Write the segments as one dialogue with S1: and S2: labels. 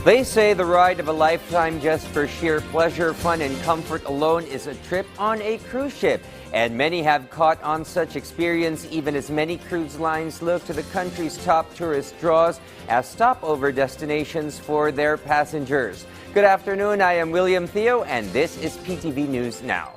S1: They say the ride of a lifetime just for sheer pleasure, fun, and comfort alone is a trip on a cruise ship. And many have caught on such experience even as many cruise lines look to the country's top tourist draws as stopover destinations for their passengers. Good afternoon, I am William Theo, and this is PTV News Now.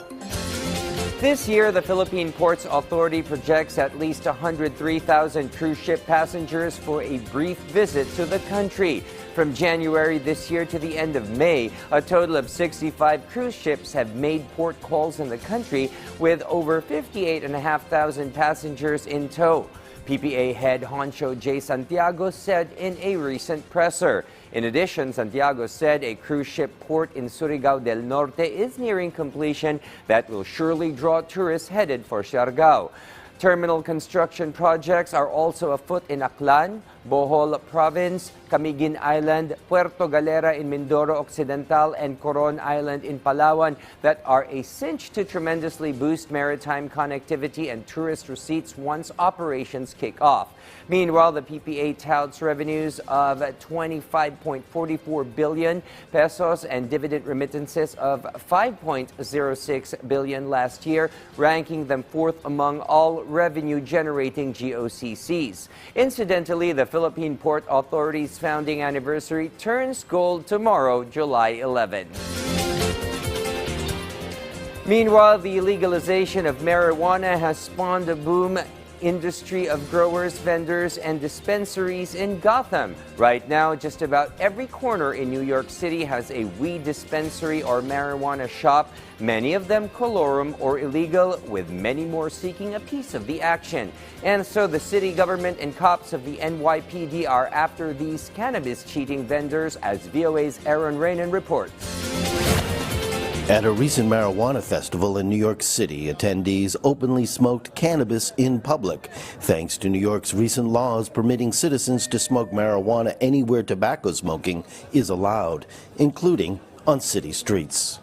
S1: This year, the Philippine Ports Authority projects at least 103,000 cruise ship passengers for a brief visit to the country. From January this year to the end of May, a total of 65 cruise ships have made port calls in the country with over 58,500 passengers in tow. PPA head honcho J. Santiago said in a recent presser. In addition, Santiago said a cruise ship port in Surigao del Norte is nearing completion that will surely draw tourists headed for Siargao. Terminal construction projects are also afoot in Aklan, Bohol Province, Camiguin Island, Puerto Galera in Mindoro Occidental, and Coron Island in Palawan that are a cinch to tremendously boost maritime connectivity and tourist receipts once operations kick off. Meanwhile, the PPA touts revenues of 25.44 billion pesos and dividend remittances of 5.06 billion last year, ranking them fourth among all revenue-generating GOCCs. Incidentally, the Philippine Port Authority's founding anniversary turns gold tomorrow, July 11. Meanwhile, the legalization of marijuana has spawned a boom industry of growers, vendors, and dispensaries in Gotham. Right now, just about every corner in New York City has a weed dispensary or marijuana shop, many of them colorum or illegal, with many more seeking a piece of the action. And so the city government and cops of the NYPD are after these cannabis-cheating vendors, as VOA's Aaron Reynan reports.
S2: At a recent marijuana festival in New York City, attendees openly smoked cannabis in public, thanks to New York's recent laws permitting citizens to smoke marijuana anywhere tobacco smoking is allowed, including on city streets.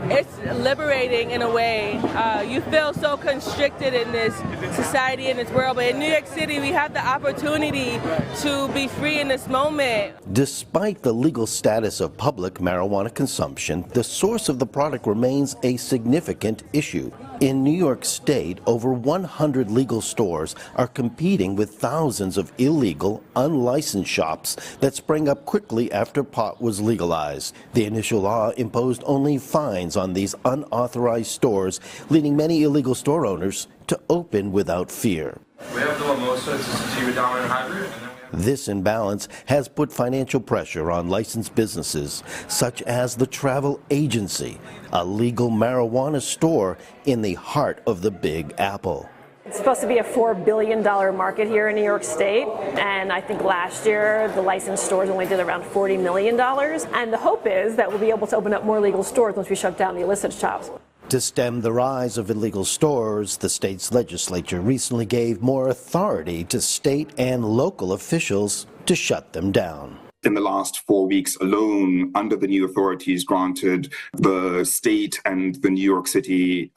S3: It's liberating in a way. You feel so constricted in this society, in this world, but in New York City we have the opportunity to be free in this moment.
S2: Despite the legal status of public marijuana consumption, the source of the product remains a significant issue. In New York State, over 100 legal stores are competing with thousands of illegal, unlicensed shops that sprang up quickly after pot was legalized. The initial law imposed only fines on these unauthorized stores, leading many illegal store owners to open without fear.
S4: We have the Mimosa, it's a sativa dominant hybrid.
S2: This imbalance has put financial pressure on licensed businesses, such as the Travel Agency, a legal marijuana store in the heart of the Big Apple.
S5: It's supposed to be a $4 billion market here in New York State, and I think last year the licensed stores only did around $40 million. And the hope is that we'll be able to open up more legal stores once we shut down the illicit shops.
S2: To stem the rise of illegal stores, the state's legislature recently gave more authority to state and local officials to shut them down.
S6: In the last 4 weeks alone, under the new authorities granted, the state and the New York City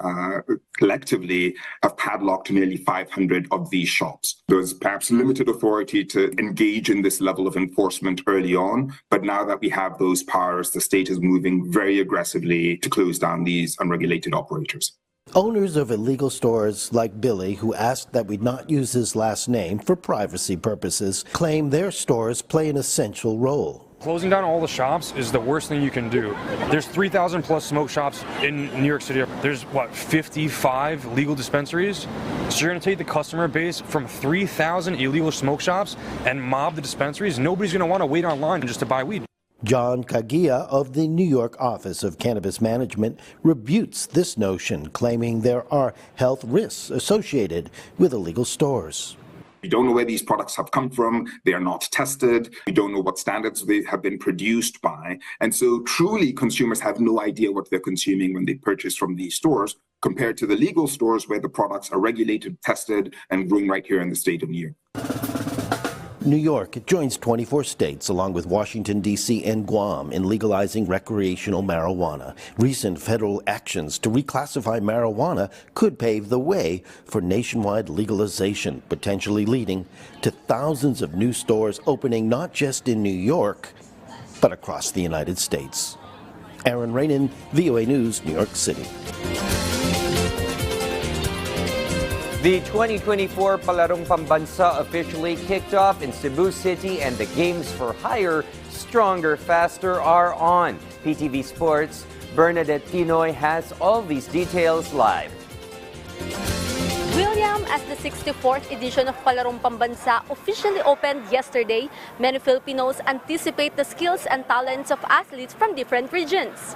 S6: collectively have padlocked nearly 500 of these shops. There was perhaps limited authority to engage in this level of enforcement early on, but now that we have those powers, the state is moving very aggressively to close down these unregulated operators.
S2: Owners of illegal stores like Billy, who asked that we not use his last name for privacy purposes, claim their stores play an essential role.
S7: Closing down all the shops is the worst thing you can do. There's 3,000 plus smoke shops in New York City. There's, 55 legal dispensaries? So you're going to take the customer base from 3,000 illegal smoke shops and mob the dispensaries? Nobody's going to want to wait online just to buy weed.
S2: John Kagia of the New York Office of Cannabis Management rebutes this notion, claiming there are health risks associated with illegal stores.
S6: We don't know where these products have come from. They are not tested. We don't know what standards they have been produced by. And so truly consumers have no idea what they're consuming when they purchase from these stores, compared to the legal stores where the products are regulated, tested, and grown right here in the state of New York.
S2: New York joins 24 states along with Washington, D.C. and Guam in legalizing recreational marijuana. Recent federal actions to reclassify marijuana could pave the way for nationwide legalization, potentially leading to thousands of new stores opening not just in New York, but across the United States. Aaron Rainin, VOA News, New York City.
S1: The 2024 Palarong Pambansa officially kicked off in Cebu City, and the games for higher, stronger, faster are on. PTV Sports' Bernadette Tinoy has all these details live.
S8: William, as the 64th edition of Palarong Pambansa officially opened yesterday, many Filipinos anticipate the skills and talents of athletes from different regions.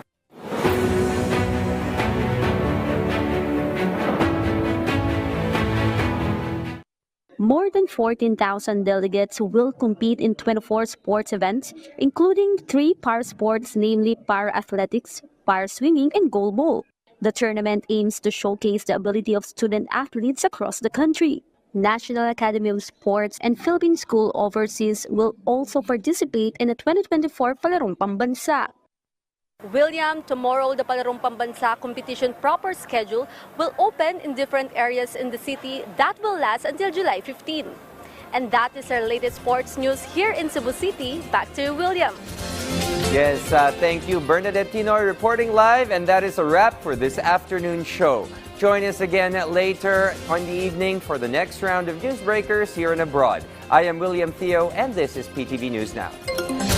S8: More than 14,000 delegates will compete in 24 sports events, including 3 para sports, namely para-athletics, para-swimming, and goalball. The tournament aims to showcase the ability of student athletes across the country. National Academy of Sports and Philippine School Overseas will also participate in the 2024 Palarong Pambansa. William, tomorrow the Palarong Pambansa competition proper schedule will open in different areas in the city that will last until July 15. And that is our latest sports news here in Cebu City. Back to you, William.
S1: Yes, thank you, Bernadette Tinoy, reporting live, and that is a wrap for this afternoon show. Join us again later on the evening for the next round of Newsbreakers here and abroad. I am William Theo, and this is PTV News Now.